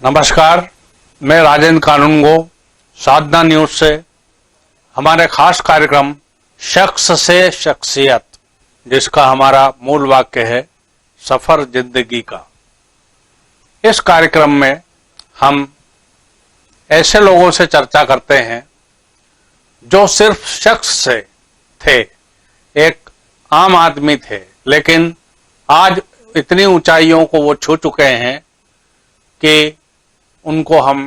नमस्कार, मैं राजेंद्र कानूनगो साधना न्यूज से हमारे खास कार्यक्रम शख्स से शख्सियत, जिसका हमारा मूल वाक्य है सफर जिंदगी का। इस कार्यक्रम में हम ऐसे लोगों से चर्चा करते हैं जो सिर्फ शख्स से थे, एक आम आदमी थे, लेकिन आज इतनी ऊंचाइयों को वो छू चुके हैं कि उनको हम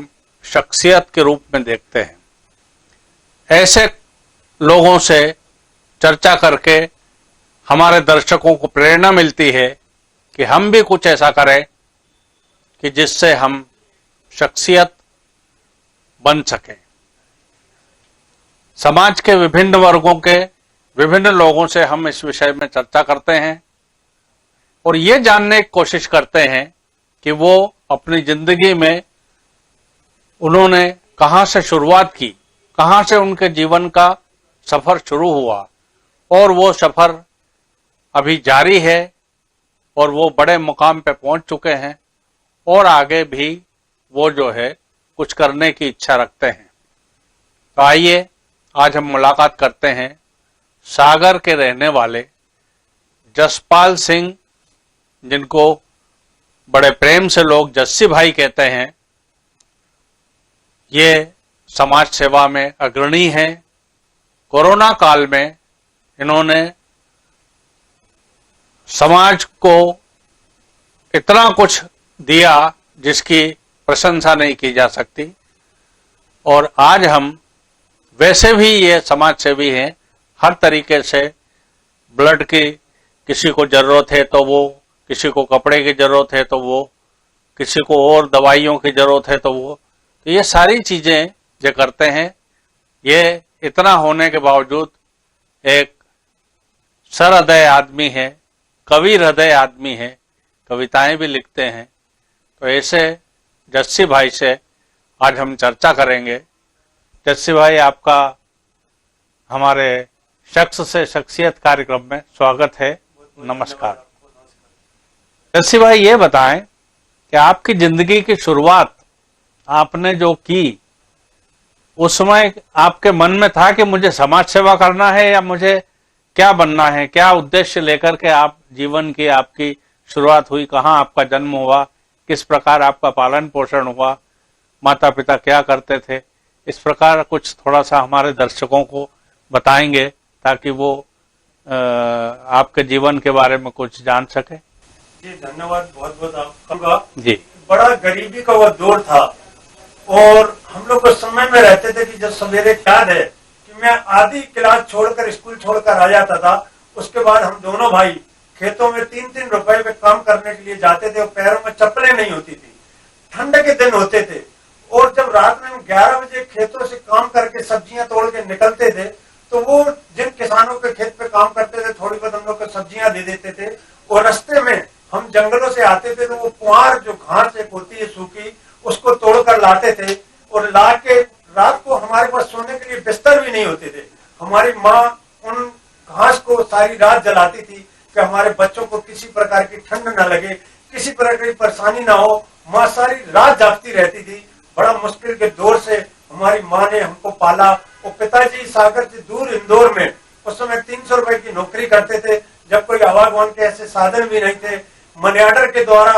शख्सियत के रूप में देखते हैं। ऐसे लोगों से चर्चा करके हमारे दर्शकों को प्रेरणा मिलती है कि हम भी कुछ ऐसा करें कि जिससे हम शख्सियत बन सकें। समाज के विभिन्न वर्गों के विभिन्न लोगों से हम इस विषय में चर्चा करते हैं और ये जानने की कोशिश करते हैं कि वो अपनी जिंदगी में उन्होंने कहां से शुरुआत की, कहां से उनके जीवन का सफर शुरू हुआ और वो सफर अभी जारी है और वो बड़े मुकाम पे पहुंच चुके हैं और आगे भी वो जो है कुछ करने की इच्छा रखते हैं। तो आइए आज हम मुलाकात करते हैं सागर के रहने वाले जसपाल सिंह, जिनको बड़े प्रेम से लोग जस्सी भाई कहते हैं। ये समाज सेवा में अग्रणी हैं। कोरोना काल में इन्होंने समाज को इतना कुछ दिया जिसकी प्रशंसा नहीं की जा सकती और आज हम वैसे भी ये समाज सेवी हैं। हर तरीके से ब्लड की किसी को जरूरत है तो वो, किसी को कपड़े की जरूरत है तो वो, किसी को और दवाइयों की जरूरत है तो वो, तो ये सारी चीजें जो करते हैं। ये इतना होने के बावजूद एक सरहृदय आदमी है, कवि हृदय आदमी है, कविताएं भी लिखते हैं। तो ऐसे जस्सी भाई से आज हम चर्चा करेंगे। जस्सी भाई, आपका हमारे शख्स से शख्सियत कार्यक्रम में स्वागत है। नमस्कार। जस्सी भाई, ये बताएं कि आपकी जिंदगी की शुरुआत आपने जो की, उस समय आपके मन में था कि मुझे समाज सेवा करना है या मुझे क्या बनना है? क्या उद्देश्य लेकर के आप जीवन की आपकी शुरुआत हुई? कहाँ आपका जन्म हुआ? किस प्रकार आपका पालन पोषण हुआ? माता पिता क्या करते थे? इस प्रकार कुछ थोड़ा सा हमारे दर्शकों को बताएंगे ताकि वो आपके जीवन के बारे में कुछ जान सके। जी धन्यवाद, बहुत बहुत आपका। जी, बड़ा गरीबी का वह दौर था और हम लोग उस समय में रहते थे कि जब सवेरे याद है कि मैं आधी क्लास छोड़कर स्कूल छोड़कर आ जाता था। उसके बाद हम दोनों भाई खेतों में 3-3 रुपए में काम करने के लिए जाते थे और पैरों में चप्पलें नहीं होती थी। ठंड के दिन होते थे और जब रात में हम 11 बजे खेतों से काम करके सब्जियां तोड़ के निकलते थे तो वो जिन किसानों के खेत पे काम करते थे थोड़ी बहुत हम लोग को सब्जियां दे देते थे। और रास्ते में हम जंगलों से आते थे तो वो पुआर जो घास एक होती है सूखी, उसको तोड़कर लाते थे और ला के रात को हमारे पास सोने के लिए बिस्तर भी नहीं होते थे। हमारी माँ उन घास को सारी रात जलाती थी कि हमारे बच्चों को किसी प्रकार की ठंड न लगे, किसी प्रकार की परेशानी ना हो। माँ सारी रात जागती रहती थी। बड़ा मुश्किल के दौर से हमारी माँ ने हमको पाला। और पिताजी सागर से दूर इंदौर में उस समय 300 रुपए की नौकरी करते थे, जब कोई आवागमन के ऐसे साधन भी नहीं थे। मनी ऑर्डर के द्वारा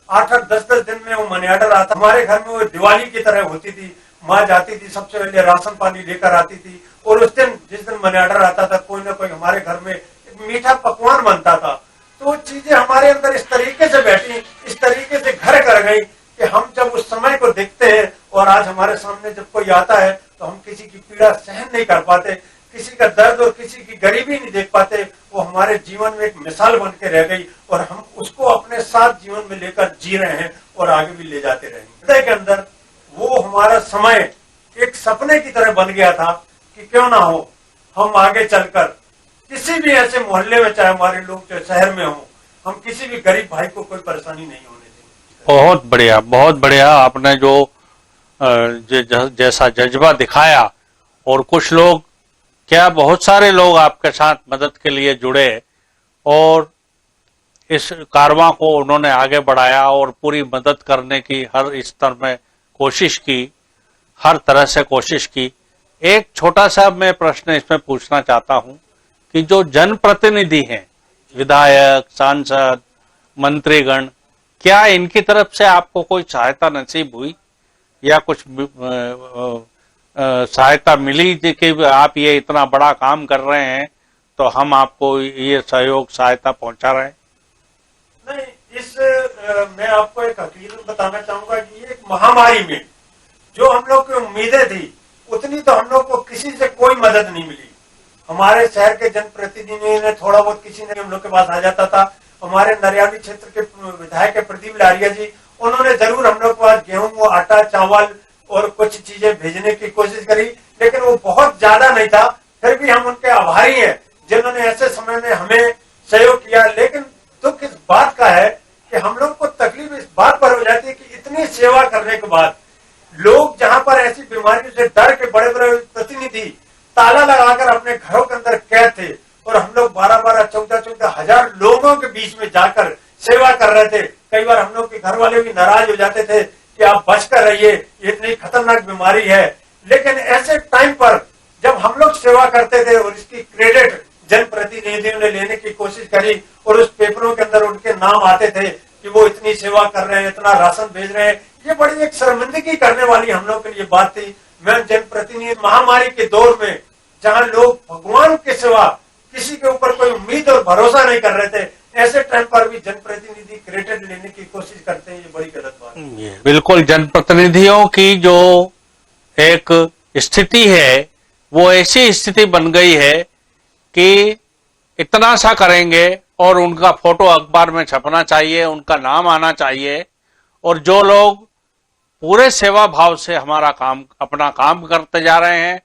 8-8, 10-10 दिन में वो मनी ऑर्डर आता। हमारे घर में वो दिवाली की तरह होती थी। माँ जाती थी, सबसे पहले राशन पानी लेकर आती थी और उस दिन जिस दिन मनी ऑर्डर आता था कोई ना कोई हमारे घर में एक मीठा पकवान बनता था। तो चीजें हमारे अंदर इस तरीके से बैठी, इस तरीके से घर कर गई कि हम जब उस समय को देखते हैं और आज हमारे सामने जब कोई आता है तो हम किसी की पीड़ा सहन नहीं कर पाते, किसी का दर्द और किसी की गरीबी नहीं देख पाते। वो हमारे जीवन में एक मिसाल बन के रह गई और हम उसको अपने साथ जीवन में लेकर जी रहे हैं और आगे भी ले जाते रहेंगे। हृदय के अंदर वो हमारा समय एक सपने की तरह बन गया था कि क्यों ना हो हम आगे चलकर किसी भी ऐसे मोहल्ले में, चाहे हमारे लोग जो शहर में हो, हम किसी भी गरीब भाई को कोई परेशानी नहीं होने देंगे। बहुत बढ़िया, बहुत बढ़िया। आपने जो जैसा जज्बा दिखाया और कुछ लोग क्या बहुत सारे लोग आपके साथ मदद के लिए जुड़े और इस कारवां को उन्होंने आगे बढ़ाया और पूरी मदद करने की हर स्तर में कोशिश की, हर तरह से कोशिश की। एक छोटा सा मैं प्रश्न इसमें पूछना चाहता हूं कि जो जनप्रतिनिधि हैं, विधायक, सांसद, मंत्रीगण, क्या इनकी तरफ से आपको कोई सहायता नसीब हुई या कुछ सहायता मिली कि आप ये इतना बड़ा काम कर रहे हैं तो हम आपको ये सहयोग सहायता पहुंचा रहे हैं? नहीं, मैं आपको एक हकीकत बताना चाहूंगा कि ये एक महामारी में जो हम लोग की उम्मीदें थी उतनी तो हम लोग को किसी से कोई मदद नहीं मिली। हमारे शहर के जनप्रतिनिधि ने थोड़ा बहुत किसी ने हम लोग के पास आ जाता था। हमारे नरियाली क्षेत्र के विधायक प्रदीप लारिया जी, उन्होंने जरूर हम लोग के पास गेहूं, आटा, चावल और कुछ चीजें भेजने की कोशिश करी, लेकिन वो बहुत ज्यादा नहीं था। फिर भी हम उनके आभारी हैं जिन्होंने ऐसे समय में हमें सहयोग किया। लेकिन दुख इस बात का है कि हम लोग को तकलीफ इस बात पर हो जाती है कि इतनी सेवा करने के बाद लोग जहां पर ऐसी बीमारियों से डर के बड़े बड़े प्रतिनिधि ताला लगाकर अपने घरों के अंदर कैद थे और हम लोग 12-12, 14-14 हजार लोगों के बीच में जाकर सेवा कर रहे थे। कई बार हम लोग के घर वाले भी नाराज हो जाते थे कि आप बच कर रहिए, ये इतनी खतरनाक बीमारी है। लेकिन ऐसे टाइम पर जब हम लोग सेवा करते थे और इसकी क्रेडिट जनप्रतिनिधियों ने लेने की कोशिश करी और उस पेपरों के अंदर उनके नाम आते थे कि वो इतनी सेवा कर रहे हैं, इतना राशन भेज रहे हैं, ये बड़ी एक शर्मिंदगी करने वाली हम लोग के लिए बात थी। मैं जनप्रतिनिधि महामारी के दौर में जहां लोग भगवान के सिवा किसी के ऊपर कोई उम्मीद और भरोसा नहीं कर रहे थे, ऐसे टाइम पर भी जनप्रतिनिधि क्रेडिट लेने की कोशिश करते हैं, ये बड़ी गलत बात है। बिल्कुल, जनप्रतिनिधियों की जो एक स्थिति है वो ऐसी स्थिति बन गई है कि इतना सा करेंगे और उनका फोटो अखबार में छपना चाहिए, उनका नाम आना चाहिए, और जो लोग पूरे सेवा भाव से हमारा काम, अपना काम करते जा रहे हैं,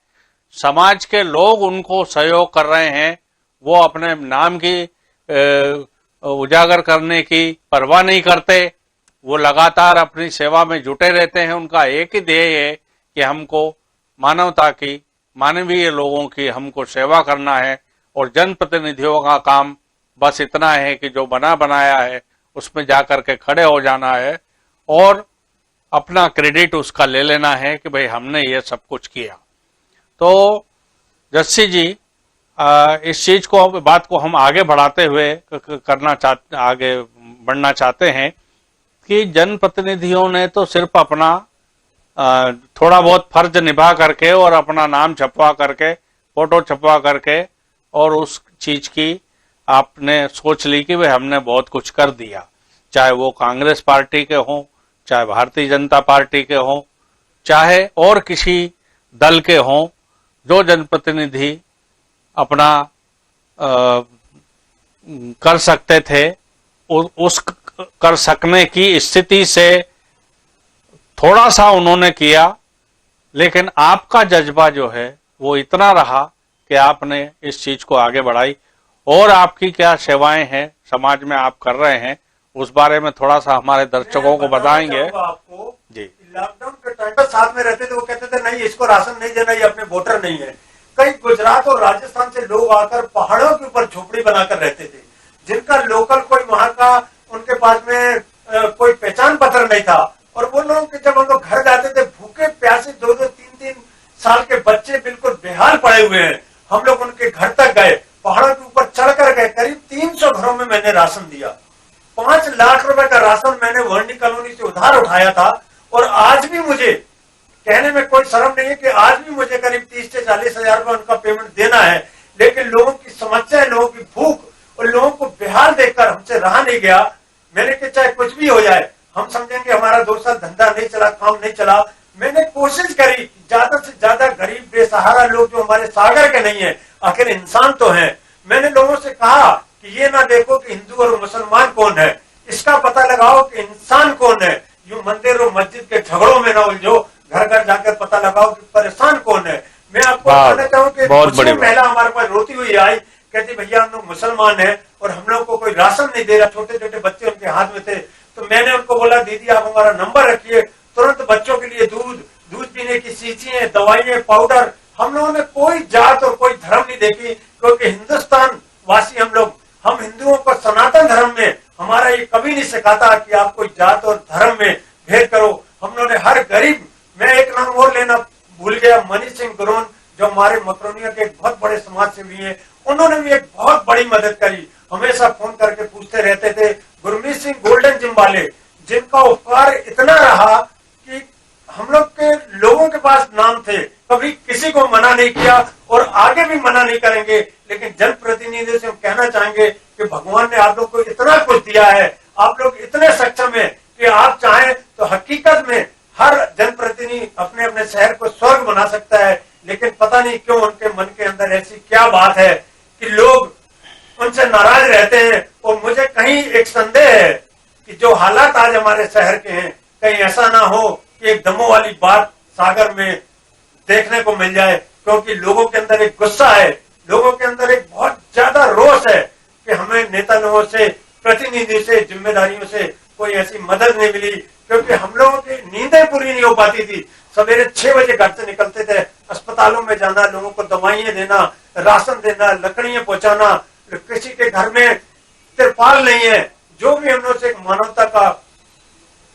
समाज के लोग उनको सहयोग कर रहे हैं, वो अपने नाम की उजागर करने की परवाह नहीं करते। वो लगातार अपनी सेवा में जुटे रहते हैं। उनका एक ही ध्येय है कि हमको मानवता की, मानवीय लोगों की हमको सेवा करना है, और जनप्रतिनिधियों का काम बस इतना है कि जो बना बनाया है उसमें जाकर के खड़े हो जाना है और अपना क्रेडिट उसका ले लेना है कि भाई हमने ये सब कुछ किया। तो जस्सी जी, इस चीज को, बात को हम आगे बढ़ाते हुए आगे बढ़ना चाहते हैं कि जनप्रतिनिधियों ने तो सिर्फ अपना थोड़ा बहुत फर्ज निभा करके और अपना नाम छपवा करके, फोटो छपवा करके, और उस चीज की आपने सोच ली कि भाई हमने बहुत कुछ कर दिया, चाहे वो कांग्रेस पार्टी के हों, चाहे भारतीय जनता पार्टी के हों, चाहे और किसी दल के हों। जो जनप्रतिनिधि अपना कर सकते थे उस कर सकने की स्थिति से थोड़ा सा उन्होंने किया, लेकिन आपका जज्बा जो है वो इतना रहा कि आपने इस चीज को आगे बढ़ाई। और आपकी क्या सेवाएं हैं समाज में आप कर रहे हैं, उस बारे में थोड़ा सा हमारे दर्शकों को बताएंगे। आपको जी, लॉकडाउन के टाइम पर साथ में रहते थे, वो कहते थे नहीं इसको राशन नहीं देना, ये अपने वोटर नहीं है। कई गुजरात और राजस्थान से लोग आकर पहाड़ों के ऊपर झोपड़ी बनाकर रहते थे, जिनका लोकल कोई वहां का, उनके पास में कोई पहचान पत्र नहीं था। और वो लोग जब हम लोग घर जाते थे भूखे प्यासे, 2-2, 3-3 साल के बच्चे बिल्कुल बेहाल पड़े हुए हैं, हम लोग उनके घर तक गए, पहाड़ों के ऊपर चढ़कर गए। करीब 300 घरों में मैंने राशन दिया। 5 लाख रुपए का राशन मैंने वर्णी कॉलोनी से उधार उठाया था। और आज भी मुझे कहने में कोई शर्म नहीं है कि आज भी मुझे करीब 30 से 40 हजार रुपए उनका पेमेंट देना है। लेकिन लोगों की समस्या, लोगों की भूख और लोगों को बेहाल देखकर हमसे रहा नहीं गया। मैंने कहा चाहे कुछ भी हो जाए, हम समझेंगे हमारा 2 साल धंधा नहीं चला, काम नहीं चला। मैंने कोशिश करी ज्यादा से ज्यादा गरीब बेसहारा लोग जो हमारे सागर के नहीं है, आखिर इंसान तो हैं, मैंने लोगों से कहा कि ये ना देखो कि हिंदू और मुसलमान कौन है, इसका पता लगाओ कि इंसान कौन है। यूं मंदिर और मस्जिद के झगड़ों में ना उलझो, घर घर जाकर पता लगाओ कि परेशान कौन है। मैं आपको बताना चाहूँ कि मुस्लिम महिला हमारे पास रोती हुई आई, कहती भैया हम लोग मुसलमान हैं और हम लोग को कोई राशन नहीं दे रहा, छोटे छोटे बच्चे उनके हाथ में थे। तो मैंने उनको बोला दीदी आप हमारा नंबर रखिए, तुरंत बच्चों के लिए दूध पीने की शीशियां, दवाइयां, पाउडर, हम लोगों ने कोई जात और कोई धर्म नहीं देखी, क्योंकि हिंदुस्तान वासी हम लोग, हम हिंदुओं को सनातन धर्म में नहीं सिखाता कि आप कोई जात और धर्म में भेद करो। हम लोगों ने हर गरीब, मैं एक नाम और लेना भूल गया, मनीष सिंह गुरोन जो हमारे मकरोनिया के एक बहुत बड़े समाज सेवी हैं, उन्होंने भी एक बहुत बड़ी मदद करी। हमेशा फोन करके पूछते रहते थे। गुरमीत सिंह गोल्डन जिम्बाले, जिनका उपकार इतना रहा कि हम लोग के लोगों के पास नाम थे, कभी किसी को मना नहीं किया और आगे भी मना नहीं करेंगे। लेकिन जनप्रतिनिधियों से हम कहना चाहेंगे कि भगवान ने आप लोग को इतना कुछ दिया है, आप लोग इतने सक्षम है कि आप चाहें तो हकीकत में हर जनप्रतिनिधि अपने अपने शहर को स्वर्ग बना सकता है। लेकिन पता नहीं क्यों उनके मन के अंदर ऐसी क्या बात है कि लोग उनसे नाराज रहते हैं। और मुझे कहीं एक संदेह है कि जो हालात आज हमारे शहर के हैं, कहीं ऐसा ना हो कि एक दमों वाली बात सागर में देखने को मिल जाए, क्योंकि लोगों के अंदर एक गुस्सा है, लोगों के अंदर एक बहुत ज्यादा रोष है कि हमें नेता लोगों से, प्रतिनिधि से, जिम्मेदारियों से कोई ऐसी मदद नहीं मिली। क्योंकि हम लोगों की नींदें पूरी नहीं हो पाती थी। सवेरे 6 बजे घर से निकलते थे, अस्पतालों में जाना, लोगों को दवाइयां देना, राशन देना, लकड़ियां पहुंचाना, किसी के घर में तिरपाल नहीं है, जो भी हम लोग से एक मानवता का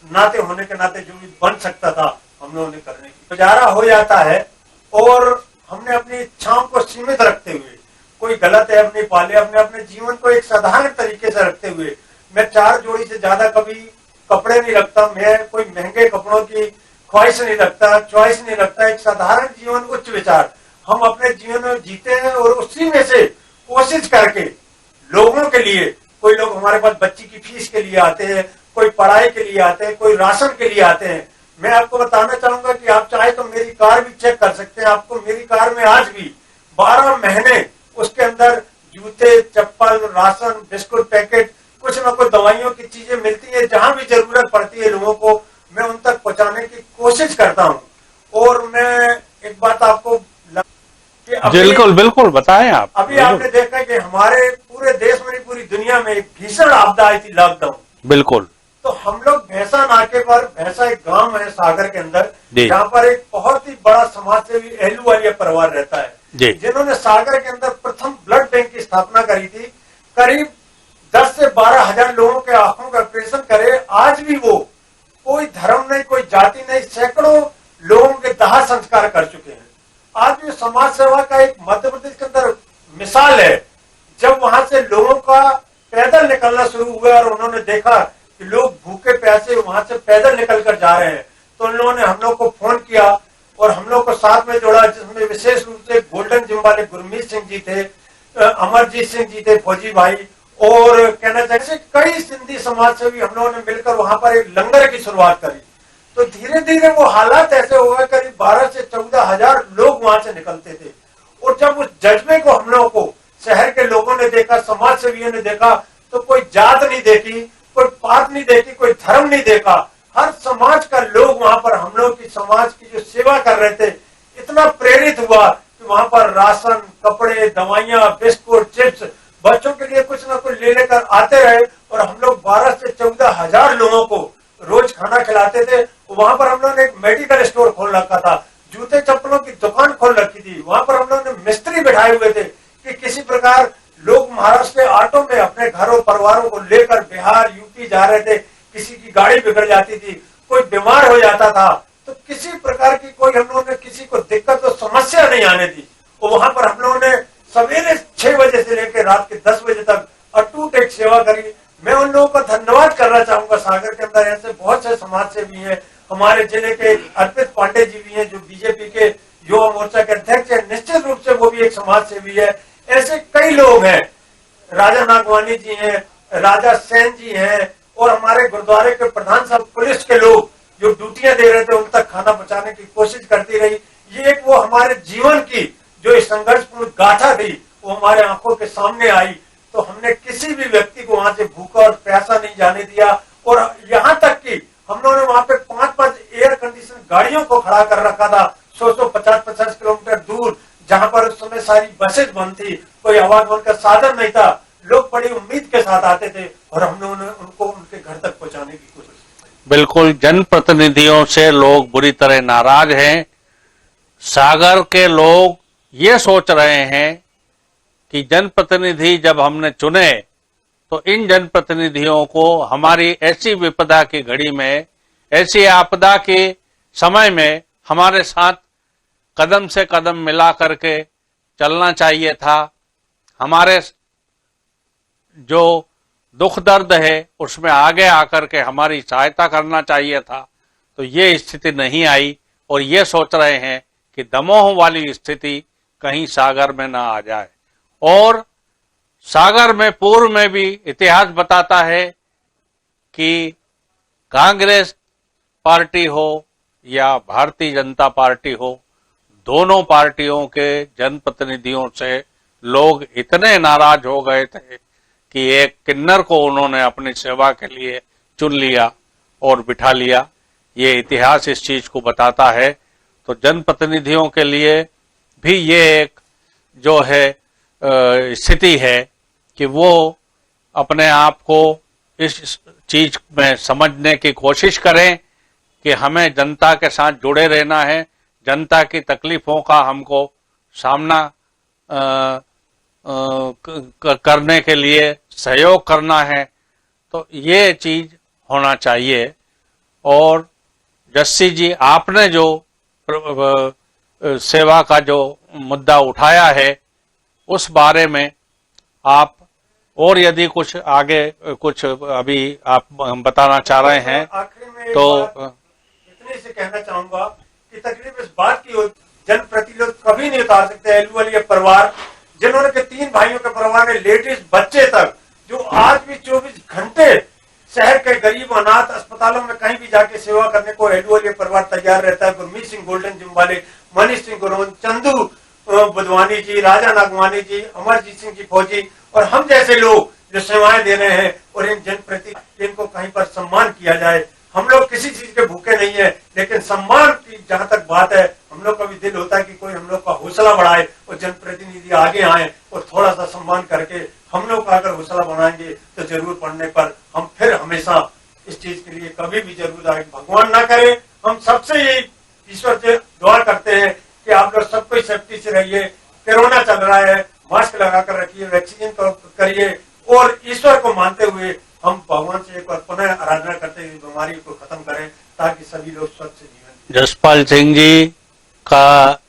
नाते होने के नाते जो भी बन सकता था हम लोगों ने करने की गुजारा हो जाता है। और हमने अपनी इच्छाओं को सीमित रखते हुए, कोई गलत ऐप नहीं पाले, हमने अपने जीवन को एक साधारण तरीके से रखते हुए, मैं 4 जोड़ी से ज्यादा कभी कपड़े नहीं रखता, मैं कोई महंगे कपड़ों की ख्वाहिश नहीं रखता, चॉइस नहीं रखता, एक साधारण जीवन, उच्च विचार हम अपने जीवन में जीते हैं। और उसी में से कोशिश करके लोगों के लिए, कोई लोग हमारे पास बच्ची की फीस के लिए आते हैं, कोई पढ़ाई के लिए आते हैं, कोई राशन के लिए आते हैं। मैं आपको बताना चाहूंगा कि आप चाहे तो मेरी कार भी चेक कर सकते हैं। आपको मेरी कार में आज भी 12 महीने उसके अंदर जूते, चप्पल, राशन, बिस्कुट पैकेट, कुछ ना कुछ दवाइयों की चीजें मिलती है। जहां भी जरूरत पड़ती है लोगों को, मैं उन तक पहुंचाने की कोशिश करता हूं। और मैं एक बात आपको बिल्कुल बिल्कुल बताएं आप। अभी आपने देखा कि हमारे पूरे देश में, पूरी दुनिया में एक भीषण आपदा आई थी, लॉकडाउन। बिल्कुल। तो हम लोग भैंसा नाके पर, भैंसा एक गांव है सागर के अंदर, जहां पर एक बहुत ही बड़ा समाज सेवी एहलूवालिया परिवार रहता है, जिन्होंने सागर के अंदर प्रथम ब्लड बैंक की स्थापना करी थी। करीब 10 से 12 हजार लोगों के आंखों का ऑपरेशन करे। आज भी वो कोई धर्म नहीं, कोई जाति नहीं, सैकड़ों लोगों के दाह संस्कार कर चुके हैं। आज भी समाज सेवा का एक मध्य प्रदेश के अंदर मिसाल है। जब वहां से लोगों का पैदल निकलना शुरू हुआ और उन्होंने देखा कि लोग भूखे प्यासे वहां से पैदल निकल कर जा रहे हैं, तो उन लोगों ने हम लोग को फोन किया और हम लोग को साथ में जोड़ा, जिसमें विशेष रूप से गोल्डन जिम्बाले गुरमीत सिंह जी थे, अमरजीत सिंह जी थे, फौजी भाई, और कहना चाहिए कई सिंधी समाज सेवी हम लोगों ने मिलकर वहां पर एक लंगर की शुरुआत करी। तो धीरे धीरे वो हालात ऐसे हो गए, करीब 12 से 14 हजार लोग वहां से निकलते थे। और जब उस जज्बे को हम लोगों को शहर के लोगों ने देखा, समाज सेवियों ने देखा, तो कोई जात नहीं देखी, कोई पात नहीं देखी, कोई धर्म नहीं देखा, हर समाज का लोग वहां पर हम लोग की समाज की जो सेवा कर रहे थे, इतना प्रेरित हुआ कि वहां पर राशन, कपड़े, दवाइयां, बिस्कुट, चिप्स, बच्चों के लिए कुछ ना कुछ ले लेकर आते रहे। और हम लोग 12 से 14 हजार लोगों को रोज खाना खिलाते थे। वहां पर हम लोगों ने एक मेडिकल स्टोर खोल रखा था, जूते चप्पलों की दुकान खोल रखी थी। वहां पर हम लोगों ने मिस्त्री बिठाए हुए थे कि किसी प्रकार लोग महाराष्ट्र के ऑटो में अपने घरों परिवारों को लेकर बिहार, यूपी जा रहे थे, किसी की गाड़ी बिगड़ जाती थी, कोई बीमार हो जाता था, तो किसी प्रकार की कोई हम लोगों ने किसी को दिक्कत और समस्या नहीं आने दी। और वहां पर हम लोगों ने सवेरे 6 बजे से लेकर रात के 10 बजे तक अटूट एक सेवा करी। मैं उन लोगों का धन्यवाद करना चाहूंगा। सागर के अंदर ऐसे बहुत से समाज सेवी हैं, हमारे जिले के अर्पित पांडे जी भी हैं जो बीजेपी के युवा मोर्चा के अध्यक्ष हैं, निश्चित रूप से वो भी एक समाज सेवी है। ऐसे कई लोग हैं, राजा नागवानी जी हैं, राजा सेन जी हैं, और हमारे गुरुद्वारे के प्रधान साहब, पुलिस के लोग जो ड्यूटियां दे रहे थे, उन तक खाना पहुंचाने की कोशिश करती रही। ये एक वो हमारे जीवन की जो संघर्षपूर्ण गाथा थी, वो हमारे आंखों के सामने आई। तो हमने किसी भी व्यक्ति को वहां से भूखा और प्यासा नहीं जाने दिया। और यहाँ तक कि हम लोगों ने वहां पे 5-5 एयर कंडीशन गाड़ियों को खड़ा कर रखा था 100-150 किलोमीटर दूर, जहां पर उस समय सारी बसेज बंद थी, कोई आवागमन का साधन नहीं था। लोग बड़ी उम्मीद के साथ आते थे और हम लोगों ने उनको उनके घर तक पहुंचाने की कोशिश की। बिल्कुल, जनप्रतिनिधियों से लोग बुरी तरह नाराज हैं। सागर के लोग ये सोच रहे हैं कि जनप्रतिनिधि जब हमने चुने तो इन जनप्रतिनिधियों को हमारी ऐसी विपदा की घड़ी में, ऐसी आपदा के समय में हमारे साथ कदम से कदम मिला करके चलना चाहिए था। हमारे जो दुख दर्द है उसमें आगे आकर के हमारी सहायता करना चाहिए था। तो ये स्थिति नहीं आई और ये सोच रहे हैं कि दमोह वाली स्थिति कहीं सागर में ना आ जाए। और सागर में पूर्व में भी इतिहास बताता है कि कांग्रेस पार्टी हो या भारतीय जनता पार्टी हो, दोनों पार्टियों के जनप्रतिनिधियों से लोग इतने नाराज हो गए थे कि एक किन्नर को उन्होंने अपनी सेवा के लिए चुन लिया और बिठा लिया। ये इतिहास इस चीज को बताता है। तो जनप्रतिनिधियों के लिए भी ये एक जो है स्थिति है कि वो अपने आप को इस चीज में समझने की कोशिश करें कि हमें जनता के साथ जुड़े रहना है, जनता की तकलीफों का हमको सामना करने के लिए सहयोग करना है। तो ये चीज होना चाहिए। और जस्सी जी, आपने जो सेवा का जो मुद्दा उठाया है उस बारे में आप और यदि कुछ आगे कुछ अभी आप बताना चाह रहे हैं आखिरी में तो इतने से कहना चाहूंगा कि तकलीफ इस बात की हो, जनप्रतिनिधि कभी नहीं उतार सकते एलुअली परिवार, जिन्होंने के 3 भाइयों के परिवार में लेडीज बच्चे तक, जो आज भी 24 घंटे शहर के गरीब अनाथ अस्पतालों में कहीं भी जाके सेवा करने को एलुअली परिवार तैयार रहता है। गुरमीत सिंह गोल्डन जिम्बाले, मनीष सिंह गुरोन, चंदू बुधवानी जी, राजा नागवानी जी, अमरजीत सिंह जी फौजी और हम जैसे लोग जो सेवाएं दे रहे हैं, और इन जनप्रतिनिधि इनको कहीं पर सम्मान किया जाए। हम लोग किसी चीज के भूखे नहीं है, लेकिन सम्मान की जहां तक बात है, हम लोग का भी दिल होता है कि कोई हम लोग का हौसला बढ़ाए और जनप्रतिनिधि आगे आए और थोड़ा सा सम्मान करके हम लोग का अगर हौसला बढ़ाएंगे तो जरूर पड़ने पर हम फिर हमेशा इस चीज के लिए कभी भी जरूर आए। भगवान ना करे, हम सबसे यही ईश्वर से दुआ करते हैं कि आप लोग सब कोई सेफ्टी से रहिए। कोरोना चल रहा है, मास्क लगाकर रखिए, वैक्सीन करिए और ईश्वर को मानते हुए हम भगवान से एक बार पुनः आराधना करते हुए बीमारी को खत्म करें ताकि सभी लोग स्वस्थ जीवन। जसपाल सिंह जी का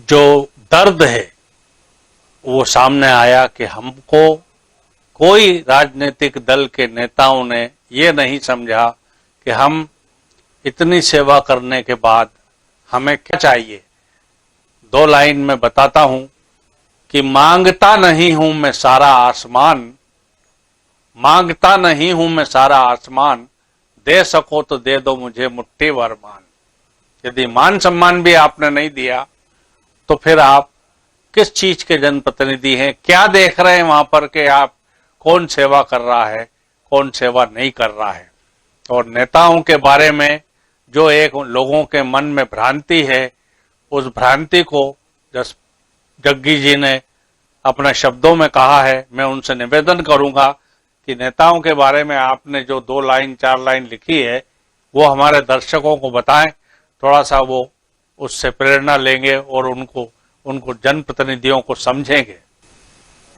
जो दर्द है वो सामने आया कि हमको कोई राजनीतिक दल के नेताओं ने ये नहीं समझा कि हम इतनी सेवा करने के बाद हमें क्या चाहिए। 2 लाइन में बताता हूं कि मांगता नहीं हूं मैं सारा आसमान, मांगता नहीं हूं मैं सारा आसमान, दे सको तो दे दो मुझे मुट्ठी भर मान। यदि मान सम्मान भी आपने नहीं दिया तो फिर आप किस चीज के जनप्रतिनिधि हैं? क्या देख रहे हैं वहां पर कि आप कौन सेवा कर रहा है, कौन सेवा नहीं कर रहा है। और नेताओं के बारे में जो एक लोगों के मन में भ्रांति है, उस भ्रांति को जग्गी जी ने अपने शब्दों में कहा है। मैं उनसे निवेदन करूंगा कि नेताओं के बारे में आपने जो 2 लाइन 4 लाइन लिखी है वो हमारे दर्शकों को बताएं, थोड़ा सा वो उससे प्रेरणा लेंगे और उनको जनप्रतिनिधियों को समझेंगे।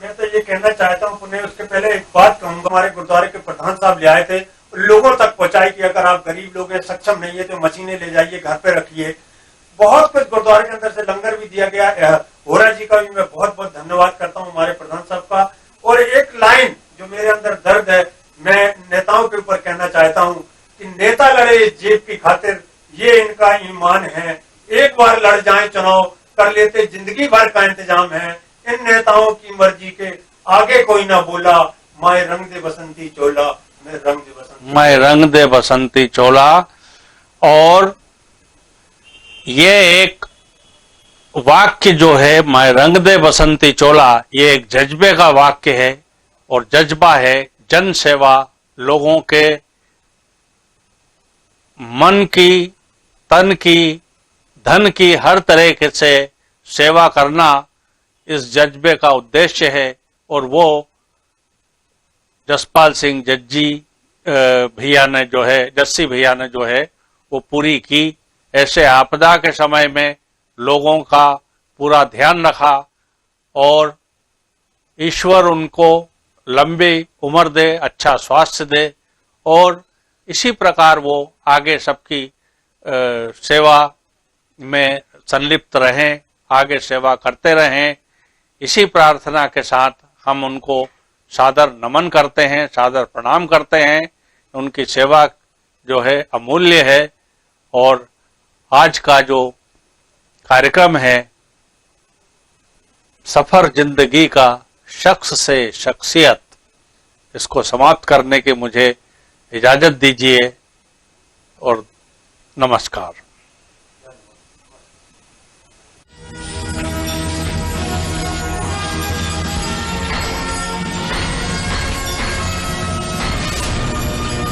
मैं तो ये कहना चाहता हूँ पुनः, उसके पहले एक बात कहूंगा। हमारे गुरुद्वारे के प्रधान साहब ले आए थे, लोगों तक पहुंचाई कि अगर आप गरीब लोग हैं, सक्षम नहीं है तो मशीनें ले जाइए, घर पे रखिए। बहुत कुछ गुरुद्वारे के अंदर से लंगर भी दिया गया। होरा जी का भी मैं बहुत बहुत धन्यवाद करता हूँ, हमारे प्रधान साहब का। और एक लाइन जो मेरे अंदर दर्द है, मैं नेताओं के ऊपर कहना चाहता हूँ कि नेता लड़े जेब की खातिर, ये इनका ईमान है। एक बार लड़ जाए चुनाव, कर लेते जिंदगी भर का इंतजाम है। इन नेताओं की मर्जी के आगे कोई ना बोला, मैं रंग दे बसंती चोला, मैं रंग दे बसंती, मैं रंग दे बसंती चोला। और ये एक वाक्य जो है, मैं रंग दे बसंती चोला, ये एक जज्बे का वाक्य है और जज्बा है जन सेवा, लोगों के मन की, तन की, धन की, हर तरीके से सेवा करना इस जज्बे का उद्देश्य है। और वो जसपाल सिंह जज्जी भैया ने जो है, जस्सी भैया ने जो है वो पूरी की। ऐसे आपदा के समय में लोगों का पूरा ध्यान रखा और ईश्वर उनको लंबी उम्र दे, अच्छा स्वास्थ्य दे और इसी प्रकार वो आगे सबकी सेवा में संलिप्त रहें, आगे सेवा करते रहें। इसी प्रार्थना के साथ हम उनको सादर नमन करते हैं, सादर प्रणाम करते हैं। उनकी सेवा जो है अमूल्य है और आज का जो कार्यक्रम है सफर जिंदगी का शख्स से शख्सियत, इसको समाप्त करने की मुझे इजाजत दीजिए और नमस्कार।